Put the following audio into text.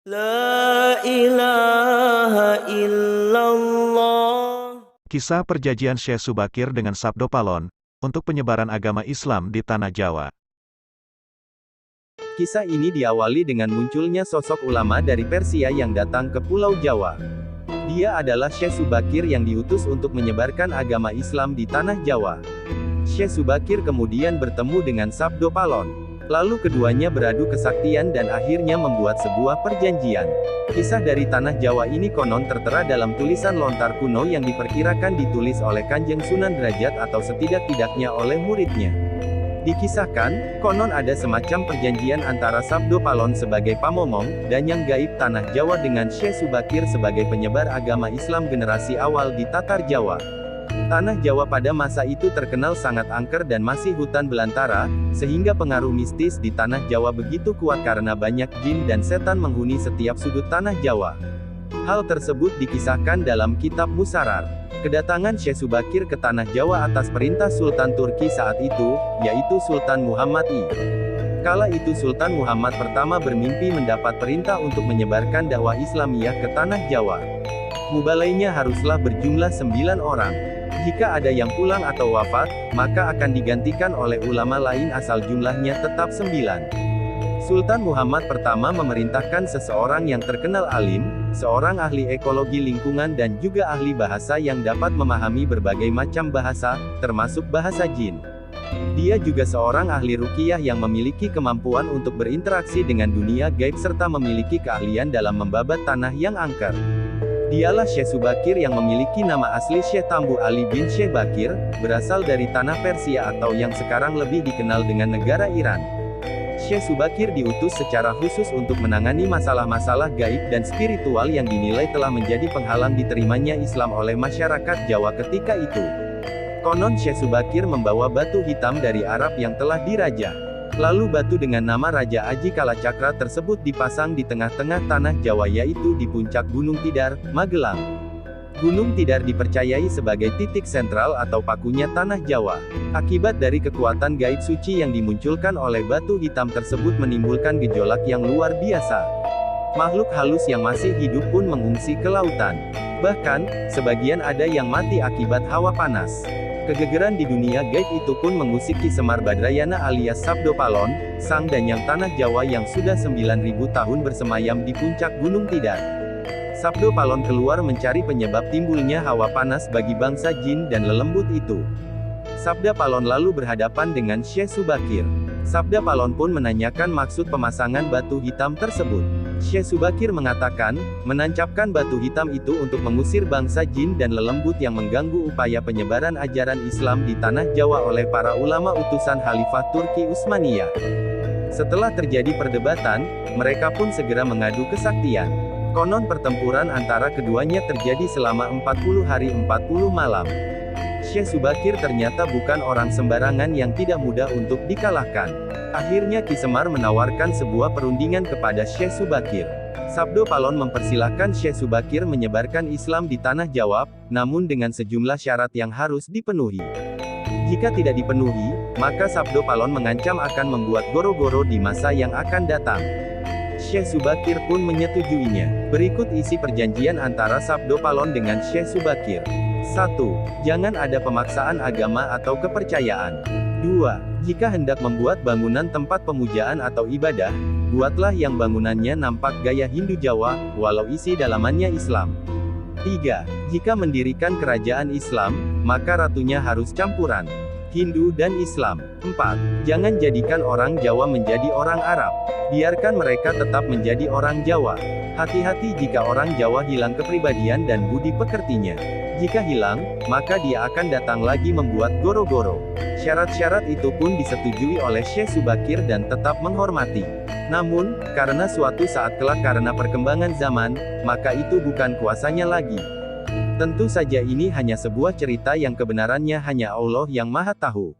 La ilaha illallah. Kisah perjanjian Syekh Subakir dengan Sabdo Palon, untuk penyebaran agama Islam di Tanah Jawa. Kisah ini diawali dengan munculnya sosok ulama dari Persia yang datang ke Pulau Jawa. Dia adalah Syekh Subakir yang diutus untuk menyebarkan agama Islam di Tanah Jawa. Syekh Subakir kemudian bertemu dengan Sabdo Palon. Lalu keduanya beradu kesaktian dan akhirnya membuat sebuah perjanjian. Kisah dari Tanah Jawa ini konon tertera dalam tulisan lontar kuno yang diperkirakan ditulis oleh Kanjeng Sunan Derajat atau setidak-tidaknya oleh muridnya. Dikisahkan, konon ada semacam perjanjian antara Sabdo Palon sebagai pamomong, danyang gaib Tanah Jawa dengan Syekh Subakir sebagai penyebar agama Islam generasi awal di Tatar Jawa. Tanah Jawa pada masa itu terkenal sangat angker dan masih hutan belantara, sehingga pengaruh mistis di Tanah Jawa begitu kuat karena banyak jin dan setan menghuni setiap sudut Tanah Jawa. Hal tersebut dikisahkan dalam kitab Musarar. Kedatangan Syekh Subakir ke Tanah Jawa atas perintah Sultan Turki saat itu, yaitu Sultan Muhammad I. Kala itu Sultan Muhammad pertama bermimpi mendapat perintah untuk menyebarkan dakwah Islamiyah ke Tanah Jawa. Mubalainya haruslah berjumlah 9 orang. Jika ada yang pulang atau wafat, maka akan digantikan oleh ulama lain asal jumlahnya tetap 9. Sultan Muhammad pertama memerintahkan seseorang yang terkenal alim, seorang ahli ekologi lingkungan dan juga ahli bahasa yang dapat memahami berbagai macam bahasa, termasuk bahasa jin. Dia juga seorang ahli ruqyah yang memiliki kemampuan untuk berinteraksi dengan dunia gaib serta memiliki keahlian dalam membabat tanah yang angker. Dialah Syekh Subakir yang memiliki nama asli Syekh Tambu Ali bin Syekh Bakir, berasal dari tanah Persia atau yang sekarang lebih dikenal dengan negara Iran. Syekh Subakir diutus secara khusus untuk menangani masalah-masalah gaib dan spiritual yang dinilai telah menjadi penghalang diterimanya Islam oleh masyarakat Jawa ketika itu. Konon Syekh Subakir membawa batu hitam dari Arab yang telah dirajah. Lalu batu dengan nama Raja Aji Kalacakra tersebut dipasang di tengah-tengah Tanah Jawa yaitu di puncak Gunung Tidar, Magelang. Gunung Tidar dipercayai sebagai titik sentral atau pakunya Tanah Jawa. Akibat dari kekuatan gaib suci yang dimunculkan oleh batu hitam tersebut menimbulkan gejolak yang luar biasa. Makhluk halus yang masih hidup pun mengungsi ke lautan. Bahkan, sebagian ada yang mati akibat hawa panas. Kegegeran di dunia gaib itu pun mengusik Ki Semar Badrayana alias Sabdo Palon, sang danyang Tanah Jawa yang sudah 9.000 tahun bersemayam di puncak Gunung Tidar. Sabdo Palon keluar mencari penyebab timbulnya hawa panas bagi bangsa jin dan lelembut itu. Sabda Palon lalu berhadapan dengan Syekh Subakir. Sabda Palon pun menanyakan maksud pemasangan batu hitam tersebut. Syekh Subakir mengatakan, menancapkan batu hitam itu untuk mengusir bangsa jin dan lelembut yang mengganggu upaya penyebaran ajaran Islam di Tanah Jawa oleh para ulama utusan Khalifah Turki Utsmaniyah. Setelah terjadi perdebatan, mereka pun segera mengadu kesaktian. Konon pertempuran antara keduanya terjadi selama 40 hari 40 malam. Syekh Subakir ternyata bukan orang sembarangan yang tidak mudah untuk dikalahkan. Akhirnya Ki Semar menawarkan sebuah perundingan kepada Syekh Subakir. Sabdo Palon mempersilahkan Syekh Subakir menyebarkan Islam di Tanah Jawa, namun dengan sejumlah syarat yang harus dipenuhi. Jika tidak dipenuhi, maka Sabdo Palon mengancam akan membuat goro-goro di masa yang akan datang. Syekh Subakir pun menyetujuinya. Berikut isi perjanjian antara Sabdo Palon dengan Syekh Subakir. 1. Jangan ada pemaksaan agama atau kepercayaan. 2. Jika hendak membuat bangunan tempat pemujaan atau ibadah, buatlah yang bangunannya nampak gaya Hindu Jawa, walau isi dalamannya Islam. 3. Jika mendirikan kerajaan Islam, maka ratunya harus campuran Hindu dan Islam. 4. Jangan jadikan orang Jawa menjadi orang Arab. Biarkan mereka tetap menjadi orang Jawa. Hati-hati jika orang Jawa hilang kepribadian dan budi pekertinya. Jika hilang, maka dia akan datang lagi membuat goro-goro. Syarat-syarat itu pun disetujui oleh Syekh Subakir dan tetap menghormati. Namun, karena suatu saat kelak karena perkembangan zaman, maka itu bukan kuasanya lagi. Tentu saja ini hanya sebuah cerita yang kebenarannya hanya Allah yang Maha Tahu.